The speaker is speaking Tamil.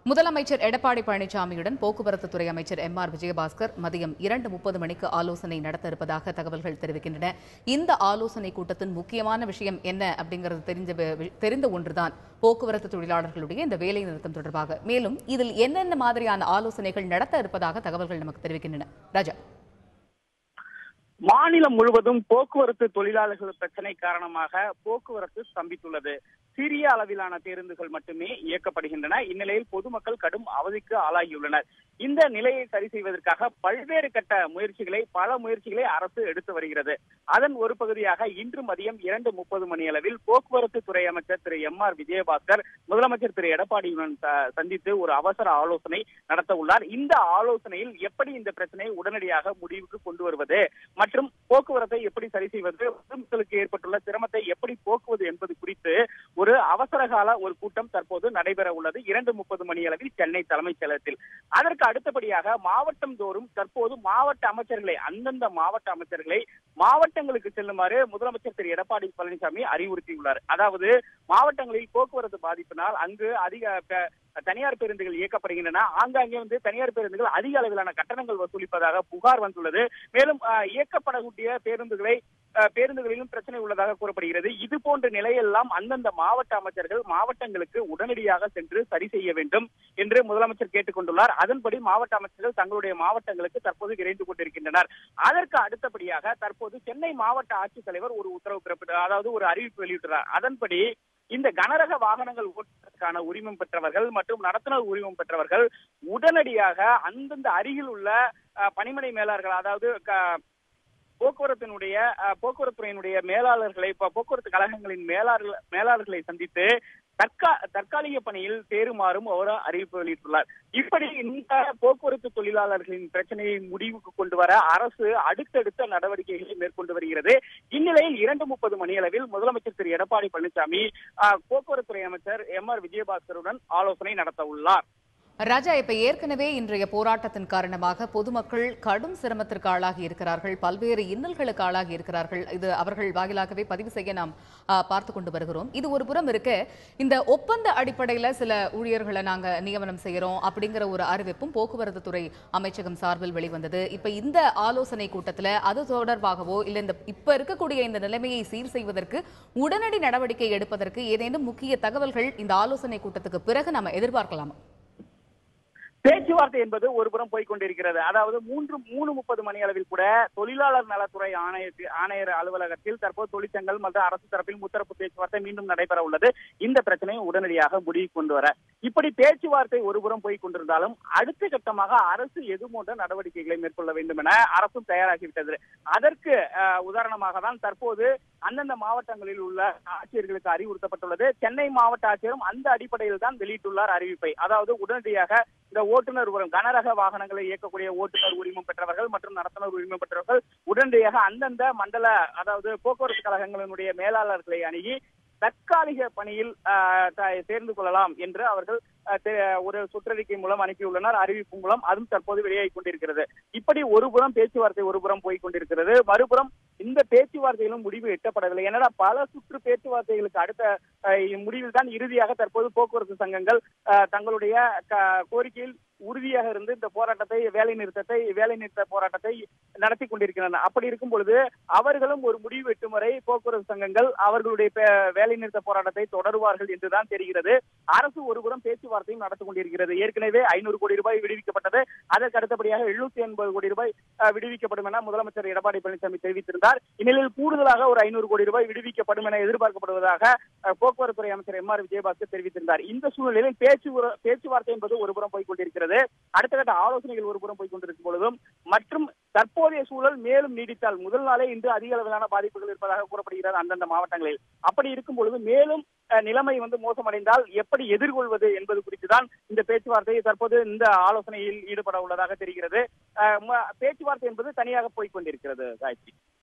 முதலமைச்சர் எடப்பாடி பழனிசாமியுடன் போக்குவரத்து துறை அமைச்சர் எம்.ஆர். விஜயபாஸ்கர் மதியம் 2:30 மணிக்கு ஆலோசனை நடத்த இருப்பதாக தகவல்கள் தெரிவிக்கின்றன. இந்த ஆலோசனை கூட்டத்தின் முக்கியமான விஷயம் என்ன அப்படிங்கிறது தெரிந்த ஒன்றுதான் போக்குவரத்து தொழிலாளர்களுடைய இந்த வேலை நிறுத்தம் தொடர்பாக. மேலும் இதில் என்னென்ன மாதிரியான ஆலோசனைகள் நடத்த இருப்பதாக தகவல்கள் நமக்கு தெரிவிக்கின்றன. ராஜா, மாநிலம் முழுவதும் போக்குவரத்து தொழிலாளர்கள் பிரச்சனை காரணமாக போக்குவரத்து ஸ்தம்பித்துள்ளது. சிறிய அளவிலான பேருந்துகள் மட்டுமே இயக்கப்படுகின்றன. இந்நிலையில் பொதுமக்கள் கடும் அவதிக்கு ஆளாகியுள்ளனர். இந்த நிலையை சரி செய்வதற்காக பல்வேறு கட்ட பல முயற்சிகளை அரசு எடுத்து வருகிறது. அதன் ஒரு பகுதியாக இன்று மதியம் 2:30 மணியளவில் போக்குவரத்து துறை அமைச்சர் திரு எம்.ஆர். விஜயபாஸ்கர் முதலமைச்சர் திரு எடப்பாடியுடன் சந்தித்து ஒரு அவசர ஆலோசனை நடத்த உள்ளார். இந்த ஆலோசனையில் எப்படி இந்த பிரச்சனையை உடனடியாக முடிவுக்கு கொண்டு வருவது மற்றும் போக்குவரத்தை எப்படி சரி செய்வது, பொதுமக்களுக்கு ஏற்பட்டுள்ள சிரமத்தை எப்படி போக்குவது என்பது குறித்து ஒரு அவசரகால கூட்டம் தற்போது நடைபெற உள்ளது. 2:30 மணியளவில் சென்னை தலைமைச் செயலகத்தில். அதற்கு அடுத்தபடியாக மாவட்டம் தோறும் தற்போது அந்தந்த மாவட்ட அமைச்சர்களை மாவட்டங்களுக்கு செல்லுமாறு முதலமைச்சர் திரு எடப்பாடி பழனிசாமி அறிவுறுத்தியுள்ளார். அதாவது மாவட்டங்களில் போக்குவரத்து பாதிப்பினால் அங்கு அதிக தனியார் பேருந்துகள் இயக்கப்படுகின்றன. ஆங்காங்கே தனியார் பேருந்துகள் அதிக அளவிலான கட்டணங்கள் வசூலிப்பதாக புகார் வந்துள்ளது. மேலும் இயக்கப்படக்கூடிய பேருந்துகளிலும் பிரச்சனை உள்ளதாக கூறப்படுகிறது. இது போன்ற நிலையெல்லாம் அந்தந்த மாவட்ட அமைச்சர்கள் மாவட்டங்களுக்கு உடனடியாக சென்று சரி செய்ய வேண்டும் என்று முதலமைச்சர் கேட்டுக் கொண்டுள்ளார். அதன்படி மாவட்ட அமைச்சர்கள் தங்களுடைய மாவட்டங்களுக்கு தற்போது விரைந்து கொண்டிருக்கின்றனர். அதற்கு அடுத்தபடியாக தற்போது சென்னை மாவட்ட ஆட்சித்தலைவர் ஒரு அறிவிப்பு வெளியிட்டுள்ளார். அதன்படி இந்த கனரக வாகனங்கள் ஓட்டுவதற்கான உரிமம் பெற்றவர்கள் மற்றும் நடத்துனர் உரிமம் பெற்றவர்கள் உடனடியாக அந்தந்த அருகில் உள்ள பணிமனை மேலாளர்கள், அதாவது போக்குவரத்துறையினுடைய மேலாளர்களை, போக்குவரத்து கழகங்களின் மேலாளர்களை சந்தித்து தற்காலிக பணியில் சேருமாறும் அவர் அறிவிப்பு வெளியிட்டுள்ளார். இப்படி இந்த போக்குவரத்து தொழிலாளர்களின் பிரச்சனையை முடிவுக்கு கொண்டு வர அரசு அடுத்தடுத்த நடவடிக்கைகளை மேற்கொண்டு வருகிறது. இந்நிலையில் 2:30 மணியளவில் முதலமைச்சர் திரு எடப்பாடி பழனிசாமி போக்குவரத்துறை அமைச்சர் எம்.ஆர். விஜயபாஸ்கருடன் ஆலோசனை நடத்த உள்ளார். ராஜா, இப்ப ஏற்கனவே இன்றைய போராட்டத்தின் காரணமாக பொதுமக்கள் கடும் சிரமத்திற்கு ஆளாகி இருக்கிறார்கள், பல்வேறு இன்னல்களுக்கு ஆளாகி இருக்கிறார்கள். இது அவர்கள் வாயிலாகவே பதிவு செய்ய நாம் பார்த்து கொண்டு வருகிறோம். இது ஒரு புறம் இருக்க, இந்த ஒப்பந்த அடிப்படையில் சில ஊழியர்களை நாங்க நியமனம் செய்யறோம் அப்படிங்கிற ஒரு அறிவிப்பும் போக்குவரத்து துறை அமைச்சகம் சார்பில் வெளிவந்தது. இப்ப இந்த ஆலோசனை கூட்டத்தில் அது தொடர்பாகவோ இல்ல இப்ப இருக்கக்கூடிய இந்த நிலைமையை சீர் செய்வதற்கு உடனடி நடவடிக்கை எடுப்பதற்கு ஏதேனும் முக்கிய தகவல்கள் இந்த ஆலோசனை கூட்டத்துக்கு பிறகு நாம எதிர்பார்க்கலாமா? பேச்சுவார்த்தை என்பது ஒருபுறம் போய்கொண்டிருக்கிறது. அதாவது 3:30 மணி அளவில் கூட தொழிலாளர் நலத்துறை ஆணையர் அலுவலகத்தில் தற்போது தொழிற்சங்கங்கள் மற்றும் அரசு தரப்பில் முத்தரப்பு பேச்சுவார்த்தை மீண்டும் நடைபெற உள்ளது. இந்த பிரச்சனையை உடனடியாக முடிவு கொண்டு வர இப்படி பேச்சுவார்த்தை ஒருபுறம் போய் கொண்டிருந்தாலும் அடுத்த கட்டமாக அரசு எது போன்ற நடவடிக்கைகளை மேற்கொள்ள வேண்டும் என அரசும் தயாராகிவிட்டது. அதற்கு உதாரணமாக தான் தற்போது அந்தந்த மாவட்டங்களில் உள்ள ஆட்சியர்களுக்கு அறிவுறுத்தப்பட்டுள்ளது. சென்னை மாவட்ட ஆட்சியரும் அந்த அடிப்படையில் தான் வெளியிட்டுள்ளார் அறிவிப்பை. அதாவது உடனடியாக இந்த ஓட்டுநர் கனரக வாகனங்களை இயக்கக்கூடிய ஓட்டுநர் உரிமம் பெற்றவர்கள் மற்றும் நடத்துனர் உரிமம் பெற்றவர்கள் உடனடியாக அந்தந்த மண்டல, அதாவது போக்குவரத்து கழகங்களினுடைய மேலாளர்களை அணுகி தற்காலிக பணியில் சேர்ந்து கொள்ளலாம் என்று அவர்கள் ஒரு சுற்றறிக்கை மூலம் அனுப்பியுள்ளனர். அறிவிப்பு மூலம் அதுவும் தற்போது வெளியாகி கொண்டிருக்கிறது. இப்படி ஒருபுறம் பேச்சுவார்த்தை ஒருபுறம் போய் கொண்டிருக்கிறது. மறுபுறம் இந்த பேச்சுவார்த்தையிலும் முடிவு எட்டப்படவில்லை. ஏன்னா பல சுற்று பேச்சுவார்த்தைகளுக்கு அடுத்த முடிவில் தான் இறுதியாக தற்போது போக்குவரத்து சங்கங்கள் தங்களுடைய கோரிக்கையில் உறுதியாக இருந்து இந்த போராட்டத்தை வேலை நிறுத்த போராட்டத்தை நடத்தி கொண்டிருக்கின்றனர். அப்படி இருக்கும் பொழுது அவர்களும் ஒரு முடிவு எட்டும் வரை போக்குவரத்து சங்கங்கள் அவர்களுடைய வேலை நிறுத்த போராட்டத்தை தொடருவார்கள் என்றுதான் தெரிகிறது. அரசு ஒருபுறம் பேச்சுவார்த்தையும் நடத்தி கொண்டிருக்கிறது. ஏற்கனவே 500 கோடி ரூபாய் விடுவிக்கப்பட்டது. அதற்கு அடுத்தபடியாக 780 கோடி ரூபாய் விடுவிக்கப்படும் என முதலமைச்சர் எடப்பாடி பழனிசாமி தெரிவித்திருந்தார். இந்நிலையில் கூடுதலாக ஒரு 500 கோடி ரூபாய் விடுவிக்கப்படும் என எதிர்பார்க்கப்படுவதாக போக்குவரத்துறை அமைச்சர் எம்.ஆர். விஜயபாஸ்கர் தெரிவித்திருந்தார். இந்த சூழ்நிலையில் பேச்சுவார்த்தை என்பது ஒருபுறம் போய் கொண்டிருக்கிறது. அடுத்த கட்ட ஆலோசனைகள் ஒருபுறம் போய் கொண்டிருக்கும் பொழுதும் மற்றும் தற்போதைய சூழல் மேலும் நீடித்தால் முதல் நாளே இன்று அதிக அளவிலான பாதிப்புகள் இருப்பதாக கூறப்படுகிறது அந்தந்த மாவட்டங்களில். அப்படி இருக்கும் பொழுது மேலும் நிலைமை மோசமடைந்தால் எப்படி எதிர்கொள்வது என்பது குறித்துதான் இந்த பேச்சுவார்த்தை தற்போது இந்த ஆலோசனையில் ஈடுபட உள்ளதாக தெரிகிறது. பேச்சுவார்த்தை என்பது தனியாக போய் கொண்டிருக்கிறது. காயத்ரி.